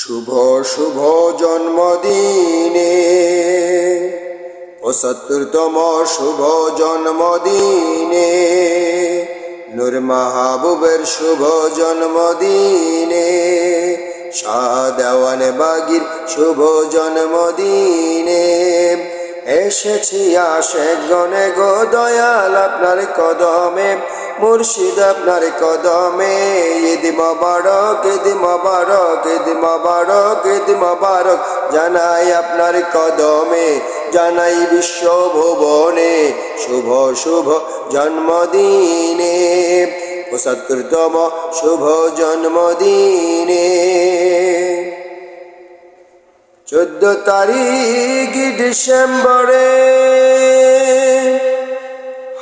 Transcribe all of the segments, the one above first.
শুভ শুভ জন্মদিনে ৭৫তম শুভ জন্মদিনে নূর মাহবুবের শুভ জন্মদিনে শাহ দেওয়ান বাগীর শুভ জন্মদিনে এসেছি আশেক গনে গো দয়াল আপনার কদমে মুর্শিদ আপনার কদমে ঈদ মোবারক ঈদ মোবারক ঈদ মোবারক ঈদ মোবারক জানাই আপনার কদমে জানাই বিশ্ব ভুবনে শুভ শুভ জন্মদিনে ৭৫তম শুভ জন্মদিনে ১৪ তারিখ ডিসেম্বরে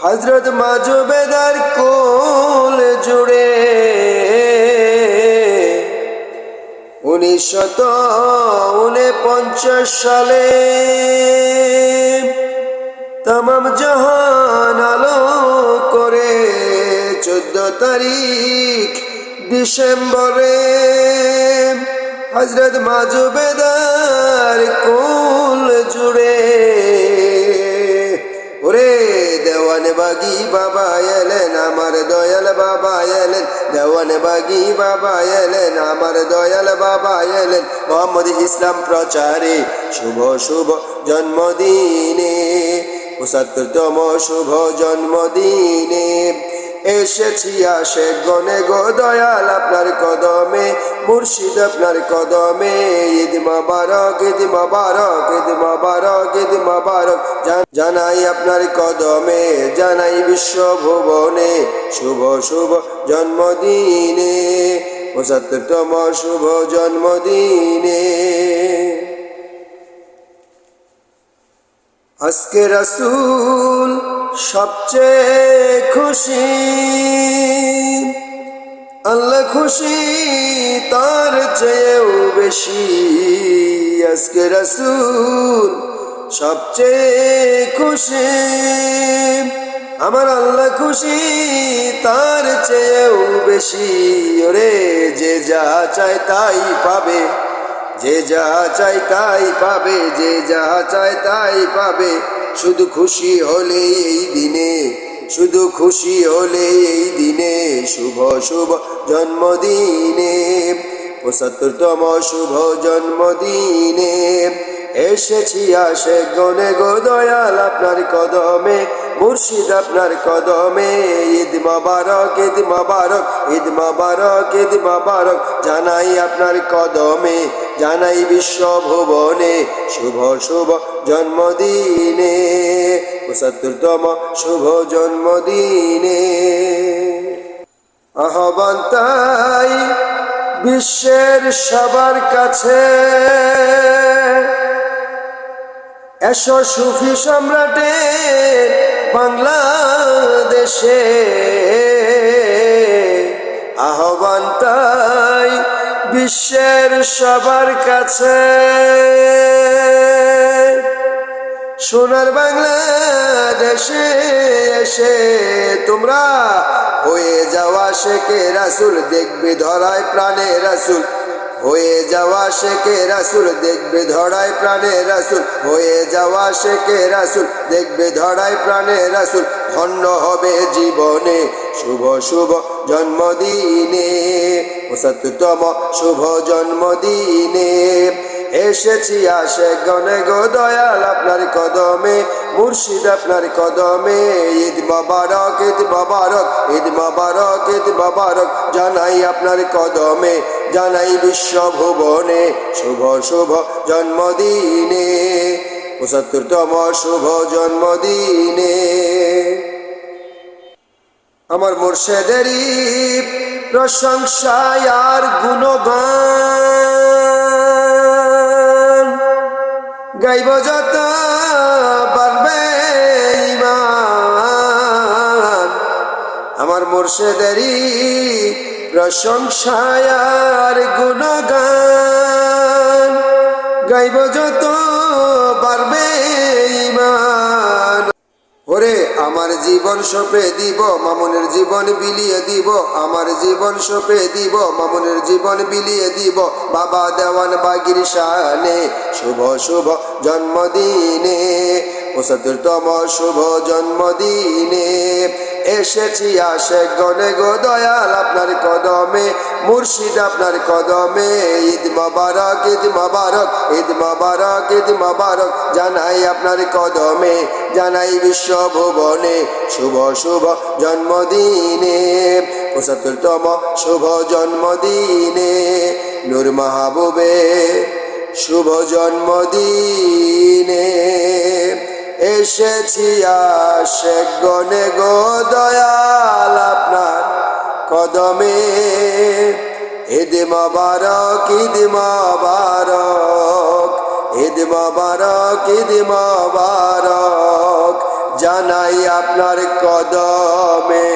হযরত মাজুবেদার কোল জুড়ে ১৯৪৯ সালে তমাম জাহান আলো করে ১৪ তারিখ ডিসেম্বরে হযরত মাজুবেদার কোল জুড়ে ওরে দেওয়ান বাগী বাবা এলেন আমার দয়াল বাবা এলেন দেওয়ান বাগী বাবা এলেন আমার দয়াল বাবা এলেন মোহাম্মদ ইসলাম প্রচারে শুভ শুভ জন্মদিনে ৭৫তম শুভ জন্মদিনে এসেছি আশেক গনে গো দয়াল আপনার কদমে মুর্শিদ আপনার কদমে ঈদ মোবারক ঈদ মোবারক ঈদ মোবারক ঈদ মোবারক জানাই আপনার কদমে জানাই বিশ্ব ভুবনে শুভ শুভ জন্মদিনে ৭৫তম শুভ জন্মদিনে আজকে রাসূল সবচেয়ে খুশি আল্লাহ খুশি তার চেয়েও বেশি আজকে রাসূল সবচেয়ে খুশি আমার আল্লাহ খুশি তার চেয়েও বেশি ওরে যে যা চায় তাই পাবে যে যা চায় তাই পাবে যে যা চায় তাই পাবে শুধু খুশি হলে এই দিনে শুধু খুশি হলে এই দিনে শুভ শুভ জন্মদিনে ৭৫তম শুভ জন্মদিনে এসেছি আশেক গনে গো দয়াল আপনার কদমে মুর্শিদ আপনার কদমে ঈদ মোবারক ঈদ মোবারক ঈদ মোবারক ঈদ মোবারক জানাই আপনার কদমে জানাই বিশ্ব ভুবনে শুভ শুভ জন্মদিনে ৭৫তম শুভ জন্মদিনে আহ্বান তাই বিশ্বের সবার কাছে এসো সুফি সম্রাটের বাংলাদেশে আহ্বান তাই বিশ্বের সবার কাছে সোনার বাংলাদেশে এসে তোমরা হয়ে যাওয়া শেখে রাসূল দেখবে ধরায় প্রাণে রাসূল হয়ে যাওয়া শেখে রাসূল দেখবে ধরায় প্রাণে রাসূল হয়ে যাওয়া শেখে রাসূল দেখবে ধরায় প্রাণে রাসূল ধন্য হবে জীবনে শুভ শুভ জন্মদিনে ৭৫তম শুভ জন্মদিনে এসেছি আশেক গনে গো দয়াল আপনার কদমে মুর্শিদ আপনার কদমে ঈদ মোবারক ঈদ মোবারক ঈদ মোবারক ঈদ মোবারক জানাই আপনার কদমে জানাই বিশ্ব ভুবনে শুভ শুভ জন্মদিনে ৭৫তম শুভ জন্মদিনে আমার মুর্শিদেরই প্রশংসায় আর গুণগান গাইব যত পারবে ঈমান আমার মুর্শিদেরই প্রশংসায় আর গুণগান গাইব যত পারবে ঈমান ওরে আমার জীবন সঁপে দিব, মামুনের জীবন বিলিয়ে দিব, আমার জীবন সঁপে দিব, মামুনের জীবন বিলিয়ে দিব, বাবা দেওয়ান বাগির শানে শুভ শুভ জন্মদিনে, ৭৫তম শুভ জন্মদিনে এসেছি আশেক গনে গো দয়াল আপনার কদমে, মুর্শিদ আপনার কদমে। ঈদ মোবারক, ঈদ মোবারক, ঈদ মোবারক, ঈদ মোবারক জানাই আপনার কদমে, জানাই বিশ্বভুবনে শুভ শুভ জন্মদিনে, ৭৫তম শুভ জন্মদিনে নূর মাহবুবে শুভ জন্মদিনে এসেছি আশেক গনে গো দয়াল আপনার কদমে। ঈদ মোবারক, ঈদ মোবারক, ঈদ মোবারক, ঈদ মোবারক জানাই আপনার কদমে।